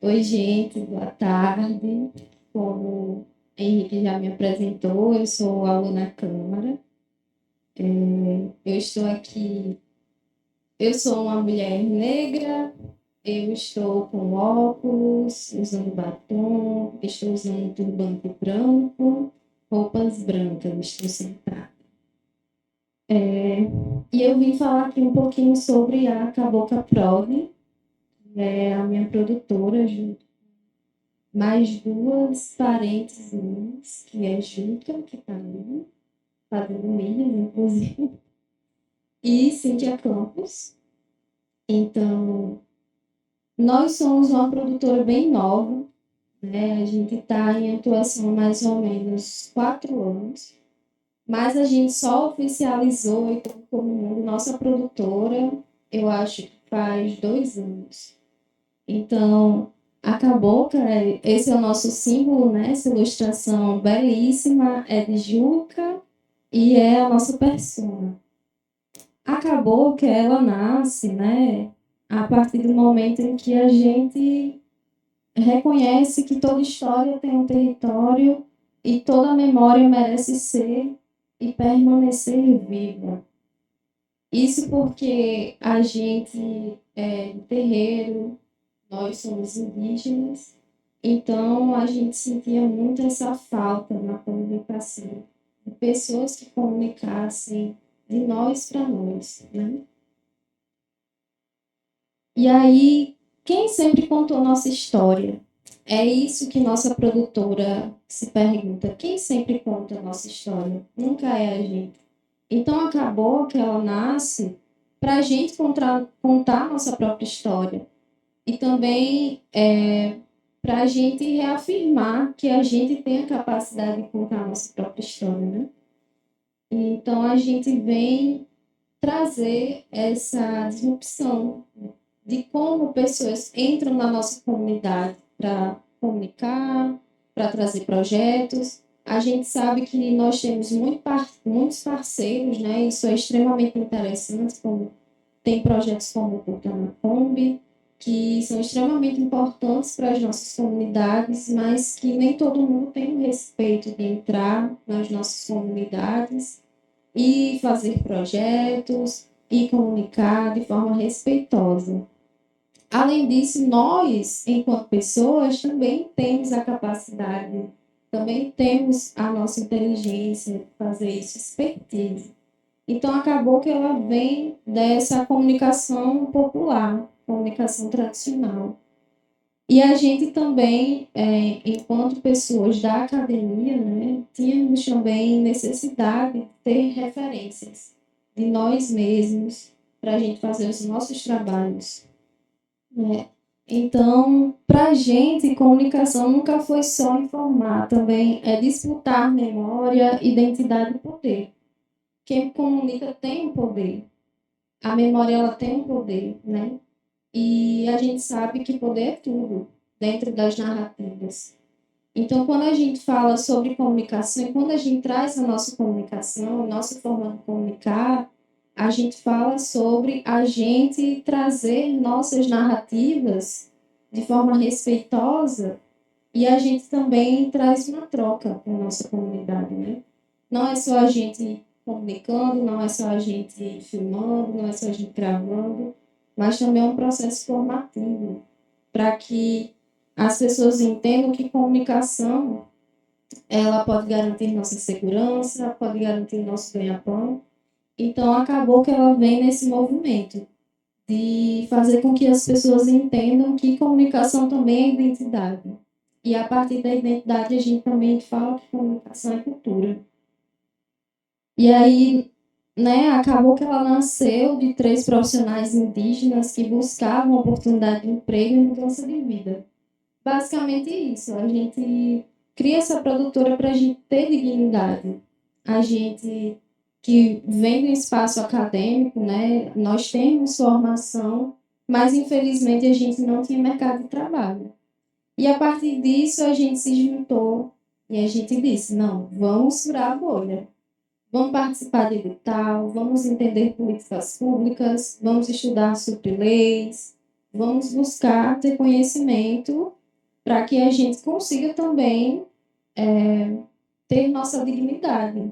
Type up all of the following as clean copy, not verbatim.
Oi, gente, boa tarde. Como Henrique já me apresentou, eu sou aluna Câmara. Eu estou aqui, eu sou uma mulher negra, eu estou com óculos, usando batom, estou usando turbante branco, roupas brancas, estou sentada. E eu vim falar aqui um pouquinho sobre a Cabocla Prod, a minha produtora, mais duas parentes minhas, que é Juca, que está ali, fazendo milhas, inclusive, e Cíntia Campos. Então, nós somos uma produtora bem nova, né? A gente está em atuação há mais ou menos 4 anos, mas a gente só oficializou e colocou como mundo nossa produtora, eu acho que faz 2 anos. Então, acabou, cara. Esse é o nosso símbolo, né? Essa ilustração belíssima é de Juca e é a nossa persona. Acabou que ela nasce, né? A partir do momento em que a gente reconhece que toda história tem um território e toda memória merece ser e permanecer viva. Isso porque a gente é de terreiro, nós somos indígenas, então a gente sentia muito essa falta na comunicação, de pessoas que comunicassem de nós para nós, né? E aí, quem sempre contou nossa história? É isso que nossa produtora se pergunta. Quem sempre conta a nossa história? Nunca é a gente. Então acabou que ela nasce para a gente contar a nossa própria história. E também para a gente reafirmar que a gente tem a capacidade de contar a nossa própria história, né? Então a gente vem trazer essa disrupção de como pessoas entram na nossa comunidade para comunicar, para trazer projetos. A gente sabe que nós temos muitos parceiros, né? Isso é extremamente interessante, como tem projetos como o Cultura Kombi, que são extremamente importantes para as nossas comunidades, mas que nem todo mundo tem o respeito de entrar nas nossas comunidades e fazer projetos e comunicar de forma respeitosa. Além disso, nós, enquanto pessoas, também temos a capacidade, também temos a nossa inteligência de fazer isso, expertise. Então, acabou que ela vem dessa comunicação popular, comunicação tradicional. E a gente também, enquanto pessoas da academia, né, tínhamos também necessidade de ter referências de nós mesmos para a gente fazer os nossos trabalhos, né? Então, para a gente, comunicação nunca foi só informar, também é disputar memória, identidade e poder. Quem comunica tem um poder. A memória ela tem um poder, né? E a gente sabe que poder é tudo dentro das narrativas. Então, quando a gente fala sobre comunicação e quando a gente traz a nossa comunicação, a nossa forma de comunicar, a gente fala sobre a gente trazer nossas narrativas de forma respeitosa e a gente também traz uma troca com a nossa comunidade, né? Não é só a gente comunicando, não é só a gente filmando, não é só a gente gravando, mas também é um processo formativo para que as pessoas entendam que comunicação ela pode garantir nossa segurança, pode garantir nosso ganha-pão. Então, acabou que ela vem nesse movimento de fazer com que as pessoas entendam que comunicação também é identidade. E a partir da identidade, a gente também fala que comunicação é cultura. E aí, né, acabou que ela nasceu de 3 profissionais indígenas que buscavam oportunidade de emprego e mudança de vida. Basicamente isso, a gente cria essa produtora para a gente ter dignidade. A gente que vem do espaço acadêmico, né, nós temos formação, mas infelizmente a gente não tinha mercado de trabalho. E a partir disso a gente se juntou e a gente disse, não, vamos furar a bolha. Vamos participar de edital, vamos entender políticas públicas, vamos estudar sobre leis, vamos buscar ter conhecimento para que a gente consiga também ter nossa dignidade,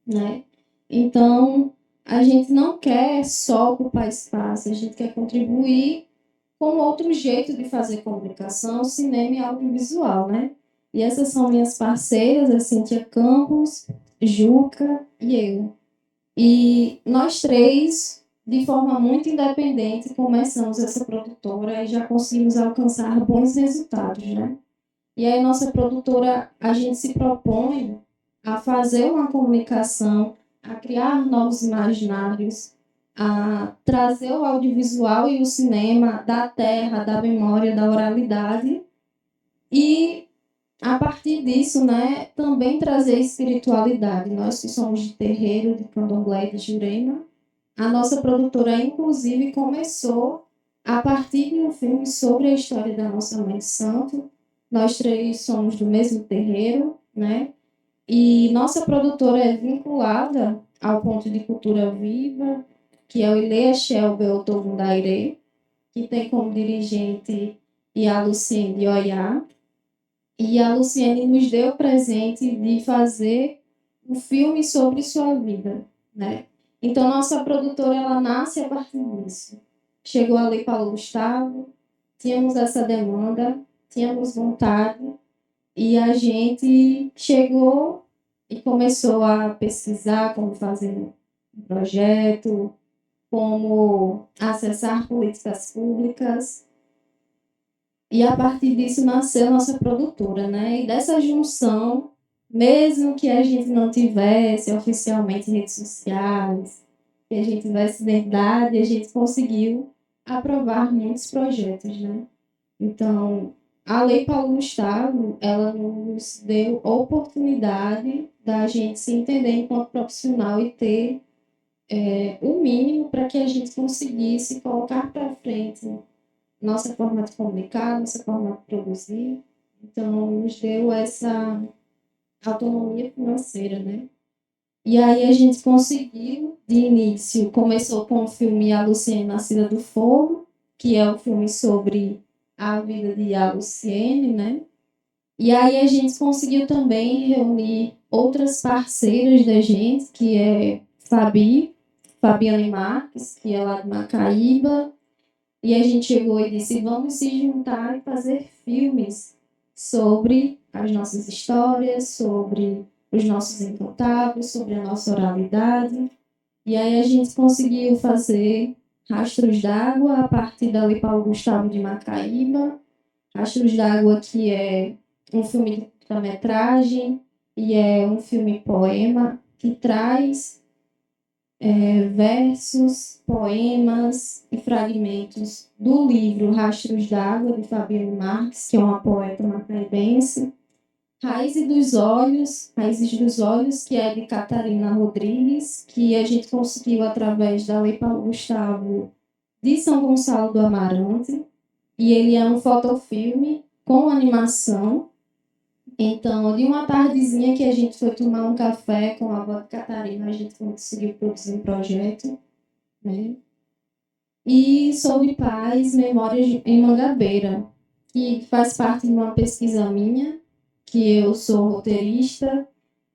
né? Então, a gente não quer só ocupar espaço, a gente quer contribuir com outro jeito de fazer comunicação, cinema e audiovisual, né? E essas são minhas parceiras, a Cíntia Campos, Juca e eu. E nós três, de forma muito independente, começamos essa produtora e já conseguimos alcançar bons resultados, né? E aí, nossa produtora, a gente se propõe a fazer uma comunicação, a criar novos imaginários, a trazer o audiovisual e o cinema da terra, da memória, da oralidade e, a partir disso, né, também trazer espiritualidade. Nós que somos de terreiro, de candomblé e de jurema, a nossa produtora, inclusive, começou a partir de um filme sobre a história da nossa Mãe de Santo. Nós três somos do mesmo terreiro, né? E nossa produtora é vinculada ao Ponto de Cultura Viva, que é o Ileia Shelby Otogundaire, que tem como dirigente a Luciene de Oiá. E a Luciene nos deu o presente de fazer um filme sobre sua vida, né? Então, nossa produtora, ela nasce a partir disso. Chegou a Lei Paulo Gustavo, tínhamos essa demanda, tínhamos vontade, e a gente chegou e começou a pesquisar como fazer um projeto, como acessar políticas públicas, e a partir disso nasceu a nossa produtora, né? E dessa junção, mesmo que a gente não tivesse oficialmente redes sociais, que a gente tivesse identidade, a gente conseguiu aprovar muitos projetos, né? Então, a Lei Paulo Gustavo, ela nos deu oportunidade da gente se entender enquanto profissional e ter o mínimo para que a gente conseguisse colocar para frente nossa forma de comunicar, nossa forma de produzir. Então, nos deu essa autonomia financeira, né? E aí a gente conseguiu, de início, começou com o filme A Luciene Nascida do Fogo, que é um filme sobre a vida de A Luciene, né? E aí a gente conseguiu também reunir outras parceiras da gente, que é Fabiana Marques, que é lá de Macaíba, e a gente chegou e disse, vamos se juntar e fazer filmes sobre as nossas histórias, sobre os nossos encantados, sobre a nossa oralidade. E aí a gente conseguiu fazer Rastros d'Água a partir da Lei Paulo Gustavo de Macaíba. Rastros d'Água, que é um filme de curta-metragem e é um filme poema que traz versos, poemas e fragmentos do livro Rastros d'Água, de Fabiana Marques, que é uma poeta macaibense. Raízes dos Olhos, que é de Catarina Rodrigues, que a gente conseguiu através da Lei Paulo Gustavo de São Gonçalo do Amarante. E ele é um fotofilme com animação. Então, de uma tardezinha que a gente foi tomar um café com a avó de Catarina, a gente conseguiu produzir um projeto, né? E sobre paz, Memórias em Mangabeira, que faz parte de uma pesquisa minha, que eu sou roteirista,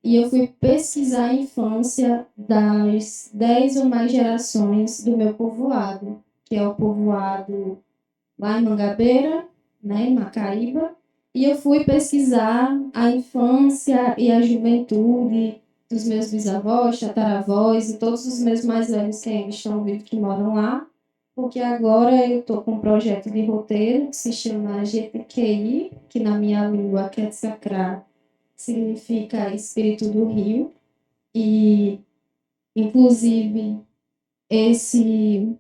e eu fui pesquisar a infância das 10 ou mais gerações do meu povoado, que é o povoado lá em Mangabeira, né, em Macaíba, e eu fui pesquisar a infância e a juventude dos meus bisavós, tataravós e todos os meus mais velhos que ainda estão vivos, que moram lá, porque agora eu estou com um projeto de roteiro que se chama GTQI, que na minha língua Quetzalcoatl significa Espírito do Rio, e inclusive esse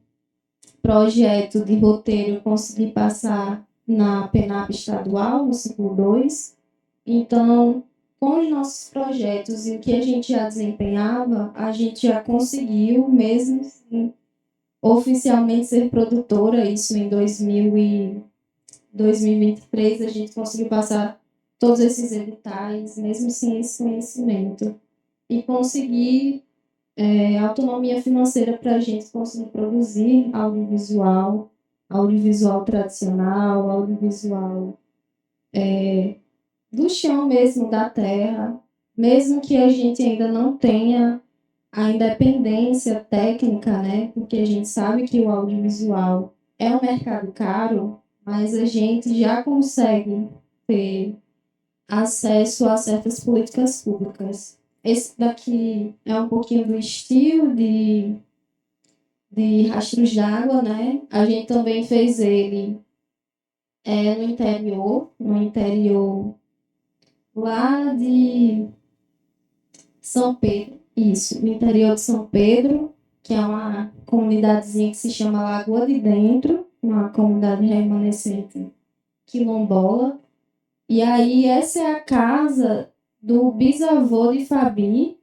projeto de roteiro eu consegui passar na PENAB estadual, no ciclo 2. Então, com os nossos projetos e o que a gente já desempenhava, a gente já conseguiu, mesmo assim, oficialmente ser produtora, isso em 2023, a gente conseguiu passar todos esses editais, mesmo sem esse conhecimento, e conseguir autonomia financeira para a gente conseguir produzir audiovisual tradicional, audiovisual do chão mesmo, da terra, mesmo que a gente ainda não tenha a independência técnica, né? Porque a gente sabe que o audiovisual é um mercado caro, mas a gente já consegue ter acesso a certas políticas públicas. Esse daqui é um pouquinho do estilo de Rastros d'Água, né? A gente também fez ele no interior lá de São Pedro, isso, no interior de São Pedro, que é uma comunidadezinha que se chama Lagoa de Dentro, uma comunidade remanescente quilombola. E aí essa é a casa do bisavô de Fabi,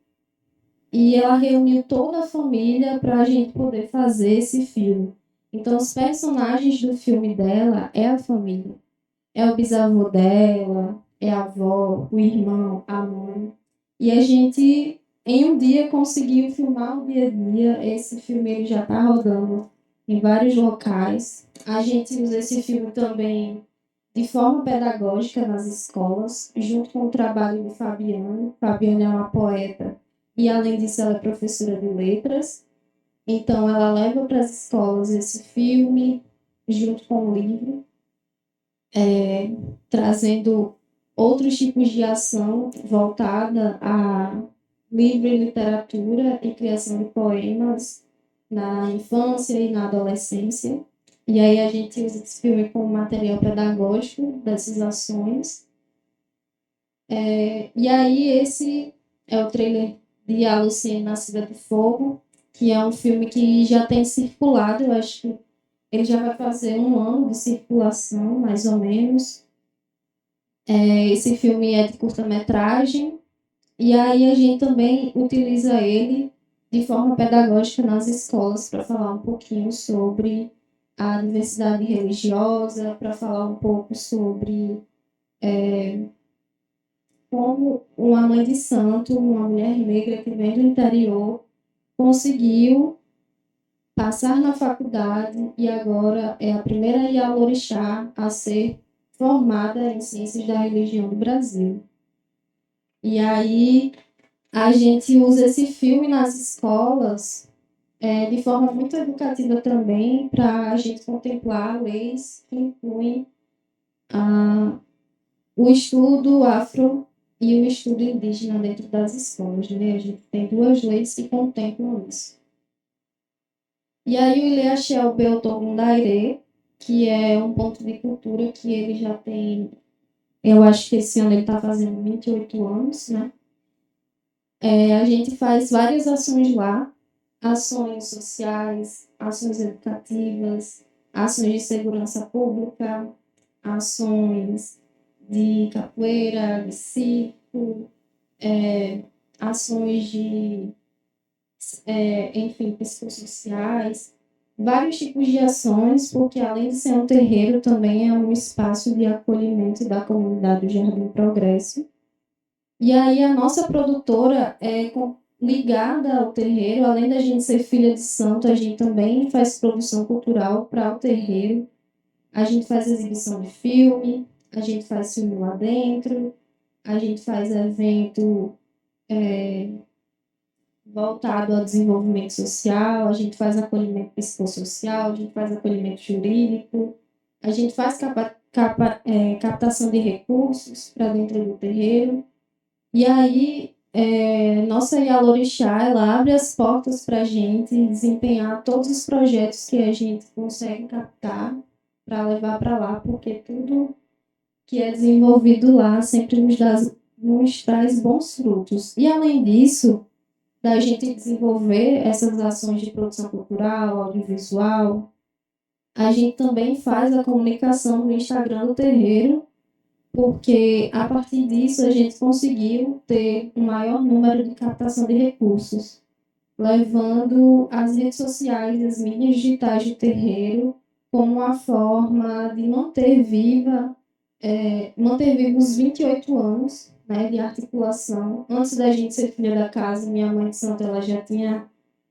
e ela reuniu toda a família para a gente poder fazer esse filme. Então, os personagens do filme dela é a família. É o bisavô dela, é a avó, o irmão, a mãe. E a gente, em um dia, conseguiu filmar o dia a dia. Esse filme ele já está rodando em vários locais. A gente usa esse filme também de forma pedagógica nas escolas, junto com o trabalho de Fabiana. Fabiana é uma poeta e, além disso, ela é professora de letras. Então, ela leva para as escolas esse filme, junto com o livro, trazendo outros tipos de ação voltada a livre literatura e criação de poemas na infância e na adolescência. E aí a gente usa esse filme como material pedagógico dessas ações. E aí esse é o trailer de A Luciene Nascida de Fogo, que é um filme que já tem circulado, eu acho que ele já vai fazer um ano de circulação, mais ou menos. Esse filme é de curta-metragem, e aí a gente também utiliza ele de forma pedagógica nas escolas para falar um pouquinho sobre a diversidade religiosa, para falar um pouco sobre como uma mãe de santo, uma mulher negra que vem do interior, conseguiu passar na faculdade e agora é a primeira Ialorixá a ser formada em Ciências da Religião do Brasil. E aí a gente usa esse filme nas escolas de forma muito educativa também, para a gente contemplar leis que incluem o estudo afro e o estudo indígena dentro das escolas, né? A gente tem duas leis que contemplam isso. E aí o Ilhéaxé Beltogundairê, que é um ponto de cultura que ele já tem, eu acho que esse ano ele está fazendo 28 anos, né? A gente faz várias ações lá, ações sociais, ações educativas, ações de segurança pública, ações de capoeira, de circo, ações de, enfim, psicossociais, vários tipos de ações, porque além de ser um terreiro, também é um espaço de acolhimento da comunidade do Jardim Progresso. E aí a nossa produtora é ligada ao terreiro, além da gente ser filha de santo, a gente também faz produção cultural para o terreiro. A gente faz exibição de filme, a gente faz filme lá dentro, a gente faz evento voltado ao desenvolvimento social, a gente faz acolhimento psicossocial, a gente faz acolhimento jurídico, a gente faz captação de recursos para dentro do terreiro. E aí, nossa Ialorixá, ela abre as portas para a gente desempenhar todos os projetos que a gente consegue captar para levar para lá, porque tudo que é desenvolvido lá sempre nos traz bons frutos. E, além disso, da gente desenvolver essas ações de produção cultural, audiovisual, a gente também faz a comunicação no Instagram do terreiro, porque a partir disso a gente conseguiu ter um maior número de captação de recursos, levando as redes sociais e as mídias digitais do terreiro como uma forma de manter vivos 28 anos, né, de articulação. Antes da gente ser filha da casa, minha mãe de santo, ela já tinha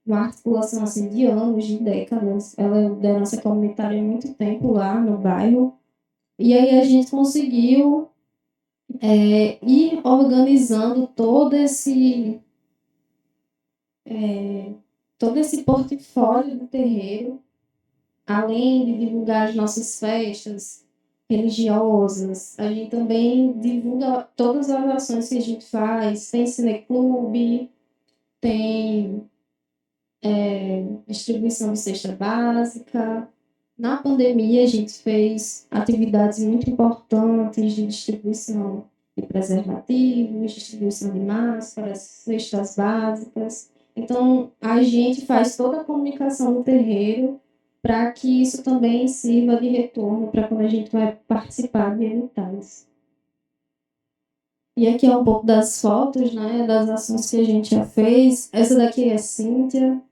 uma articulação assim, de anos, de décadas. Ela é liderança comunitária há muito tempo lá no bairro. E aí a gente conseguiu ir organizando todo esse portfólio do terreiro, além de divulgar as nossas festas religiosas, a gente também divulga todas as ações que a gente faz. Tem cineclube, tem distribuição de cesta básica. Na pandemia, a gente fez atividades muito importantes de distribuição de preservativos, distribuição de máscaras, cestas básicas. Então, a gente faz toda a comunicação do terreiro para que isso também sirva de retorno para quando a gente vai participar de eventos. E aqui é um pouco das fotos, né, das ações que a gente já fez. Essa daqui é Cíntia,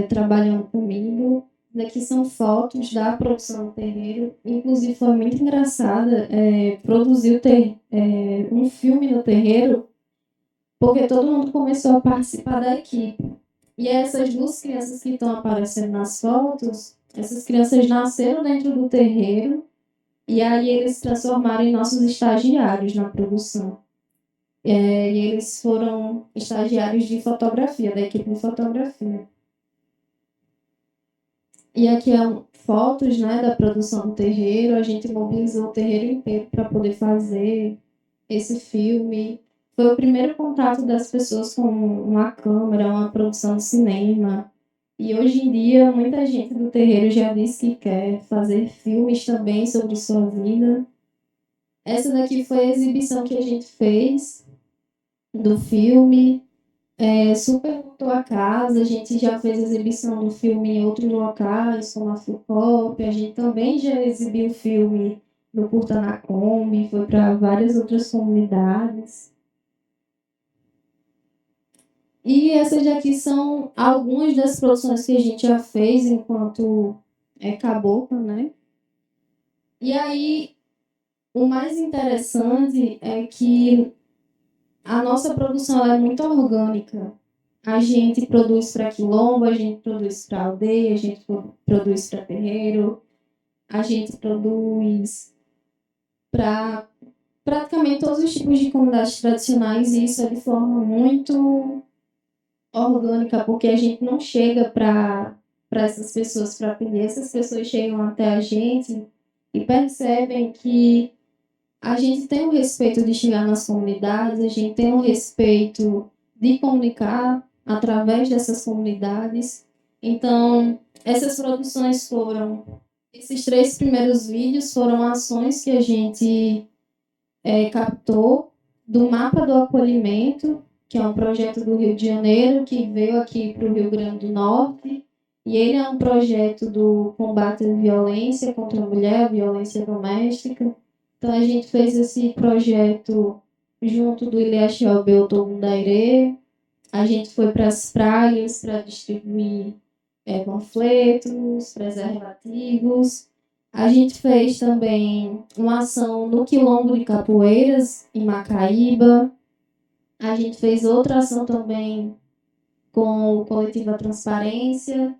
trabalhando comigo. Daqui são fotos da produção do terreiro. Inclusive, foi muito engraçada produzir um filme no terreiro, porque todo mundo começou a participar da equipe. E essas duas crianças que estão aparecendo nas fotos, essas crianças nasceram dentro do terreiro e aí eles se transformaram em nossos estagiários na produção. E eles foram estagiários de fotografia, da equipe de fotografia. E aqui fotos, né, da produção do terreiro. A gente mobilizou o terreiro inteiro para poder fazer esse filme. Foi o primeiro contato das pessoas com uma câmera, uma produção de cinema. E hoje em dia, muita gente do terreiro já disse que quer fazer filmes também sobre sua vida. Essa daqui foi a exibição que a gente fez do filme. Super lotou a casa, a gente já fez exibição do filme em outros locais, como a Flucop, a gente também já exibiu o filme no Curta na Kombi, foi para várias outras comunidades. E essas aqui são algumas das produções que a gente já fez enquanto cabocla, né? E aí, o mais interessante é que a nossa produção é muito orgânica. A gente produz para quilombo, a gente produz para aldeia, a gente produz para terreiro, a gente produz para praticamente todos os tipos de comunidades tradicionais, e isso é de forma muito orgânica, porque a gente não chega para essas pessoas para pedir, essas pessoas chegam até a gente e percebem que a gente tem o respeito de chegar nas comunidades, a gente tem o respeito de comunicar através dessas comunidades. Então, essas produções esses 3 primeiros vídeos foram ações que a gente captou do Mapa do Acolhimento, que é um projeto do Rio de Janeiro, que veio aqui para o Rio Grande do Norte, e ele é um projeto do combate à violência contra a mulher, violência doméstica. Então, a gente fez esse projeto junto do Ilhéu Belton Mundairê. A gente foi para as praias para distribuir panfletos, preservativos. A gente fez também uma ação no Quilombo de Capoeiras, em Macaíba. A gente fez outra ação também com o Coletivo A Transparência.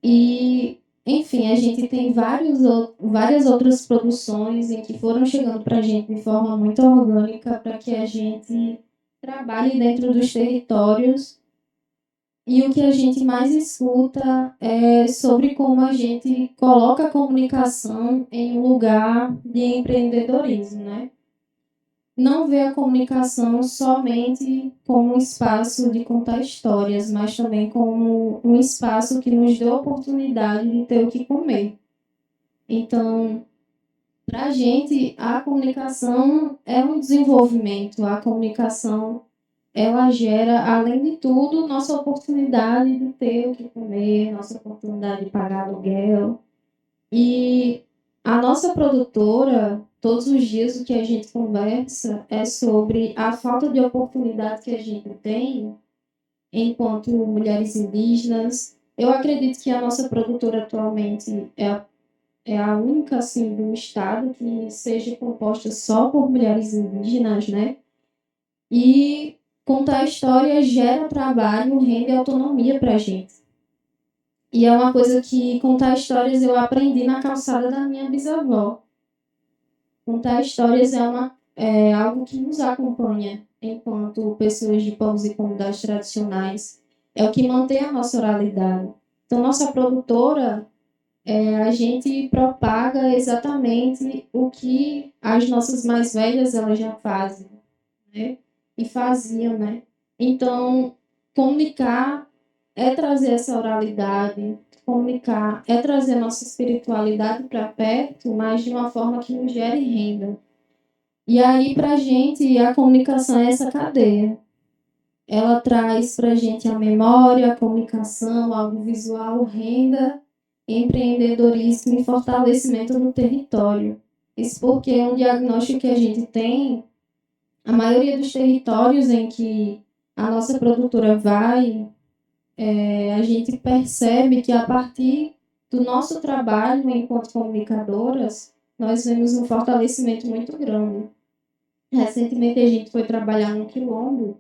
E, enfim, a gente tem várias outras produções em que foram chegando para a gente de forma muito orgânica para que a gente trabalhe dentro dos territórios. E o que a gente mais escuta é sobre como a gente coloca a comunicação em um lugar de empreendedorismo, né? Não vê a comunicação somente como um espaço de contar histórias, mas também como um espaço que nos dê a oportunidade de ter o que comer. Então, para a gente, a comunicação é um desenvolvimento, a comunicação ela gera, além de tudo, nossa oportunidade de ter o que comer, nossa oportunidade de pagar aluguel. E a nossa produtora, todos os dias o que a gente conversa é sobre a falta de oportunidade que a gente tem enquanto mulheres indígenas. Eu acredito que a nossa produtora atualmente é a única assim, do estado que seja composta só por mulheres indígenas, né? E contar a história gera trabalho, rende autonomia para a gente. E é uma coisa que contar histórias eu aprendi na calçada da minha bisavó. Contar histórias é algo que nos acompanha enquanto pessoas de povos e comunidades tradicionais. É o que mantém a nossa oralidade. Então, nossa produtora, a gente propaga exatamente o que as nossas mais velhas elas já fazem, né? E faziam, né? Então, comunicar é trazer essa oralidade, comunicar é trazer a nossa espiritualidade para perto, mas de uma forma que nos gere renda. E aí, para a gente, a comunicação é essa cadeia. Ela traz para a gente a memória, a comunicação, audiovisual, renda, empreendedorismo e fortalecimento do território. Isso porque é um diagnóstico que a gente tem, a maioria dos territórios em que a nossa produtora vai, a gente percebe que a partir do nosso trabalho enquanto comunicadoras, nós vemos um fortalecimento muito grande. Recentemente a gente foi trabalhar no Quilombo,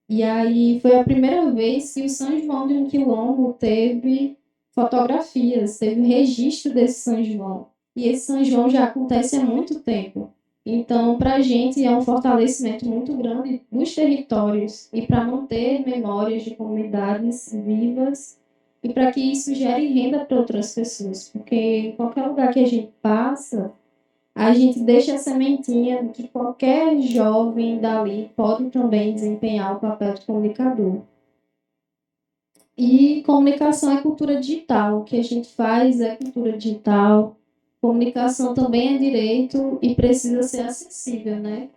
e aí foi a primeira vez que o São João de um Quilombo teve fotografias, teve registro desse São João. E esse São João já acontece há muito tempo. Então, para a gente é um fortalecimento muito grande dos territórios e para manter memórias de comunidades vivas e para que isso gere renda para outras pessoas. Porque em qualquer lugar que a gente passa, a gente deixa a sementinha de que qualquer jovem dali pode também desempenhar o papel de comunicador. E comunicação é cultura digital. O que a gente faz é cultura digital. Comunicação também é direito e precisa ser acessível, né?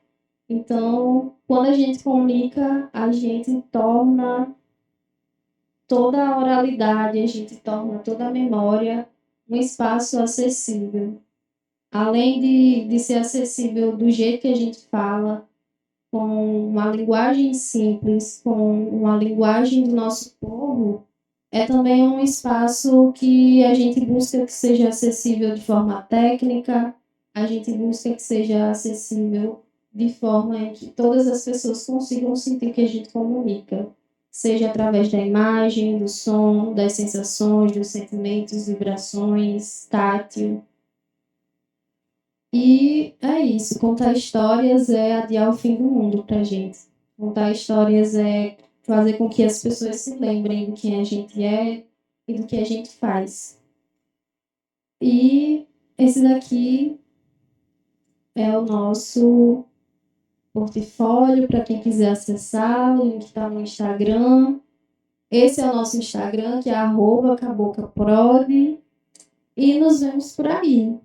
Então, quando a gente comunica, a gente torna toda a oralidade, a gente torna toda a memória um espaço acessível. Além de ser acessível do jeito que a gente fala, com uma linguagem simples, com uma linguagem do nosso povo, é também um espaço que a gente busca que seja acessível de forma técnica, a gente busca que seja acessível de forma em que todas as pessoas consigam sentir o que a gente comunica, seja através da imagem, do som, das sensações, dos sentimentos, vibrações, tátil. E é isso, contar histórias é adiar o fim do mundo pra gente. Contar histórias é fazer com que as pessoas se lembrem de quem a gente é e do que a gente faz. E esse daqui é o nosso portfólio para quem quiser acessar, o link está no Instagram. Esse é o nosso Instagram, que é @caboclaprod. E nos vemos por aí.